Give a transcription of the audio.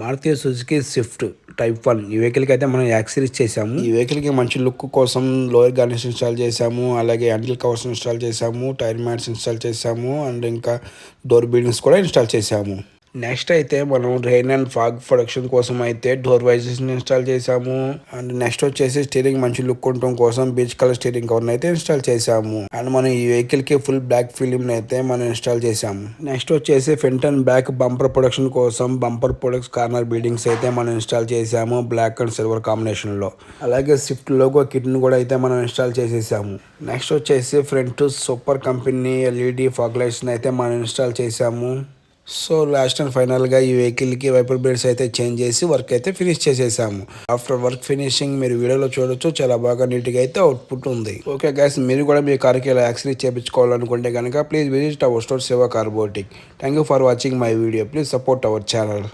Maruti Suzuki Swift type 1 ఈ వెహికల్కి అయితే మనం యాక్సరీస్ చేసాము. ఈ వెహికల్కి మంచి లుక్ కోసం లోయర్ గార్నిష్ ఇన్స్టాల్ చేసాము, అలాగే హ్యాండిల్ కవర్స్ ఇన్స్టాల్ చేసాము, టైర్ మ్యాట్స్ ఇన్స్టాల్ చేసాము అండ్ ఇంకా డోర్ బీడింగ్స్ కూడా ఇన్స్టాల్ చేసాము. నెక్స్ట్ అయితే మనం రెయిన్ అండ్ ఫాగ్ ప్రొడక్షన్ కోసం అయితే డోర్ వైజర్స్ ఇన్స్టాల్ చేసాము. అండ్ నెక్స్ట్ వచ్చేసి స్టీరింగ్ మంచి లుక్ ఉండటం కోసం బీచ్ కలర్ స్టీరింగ్ కవర్ అయితే ఇన్స్టాల్ చేసాము. అండ్ మనం ఈ వెహికల్ కి ఫుల్ బ్లాక్ ఫిలిం అయితే మనం ఇన్స్టాల్ చేసాము. నెక్స్ట్ వచ్చేసి front and back bumper production కోసం బంపర్ ప్రొడక్ట్స్ కార్నర్ బీడింగ్స్ అయితే మనం ఇన్స్టాల్ చేసాము బ్లాక్ అండ్ సిల్వర్ కాంబినేషన్ లో. అలాగే స్విఫ్ట్ లోగో కిట్ ని కూడా అయితే మనం ఇన్స్టాల్ చేసేసాము. నెక్స్ట్ వచ్చేసి front super company LED fog lights అయితే మనం ఇన్స్టాల్ చేసాము. సో లాస్ట్ అండ్ ఫైనల్గా ఈ వెహికల్కి వైపర్ బెల్ట్స్ అయితే చేంజ్ చేసి వర్క్ అయితే ఫినిష్ చేసేసాము. ఆఫ్టర్ వర్క్ ఫినిషింగ్ మీరు వీడియోలో చూడొచ్చు, చాలా బాగా నీట్గా అయితే అవుట్పుట్ ఉంది. ఓకే గైస్, మీరు కూడా మీ కార్కి ఇలా యాక్సరీస్ చేయించుకోవాలనుకుంటే కనుక please visit our store Shiva car boutique. Thank you for watching my video. Please support our channel.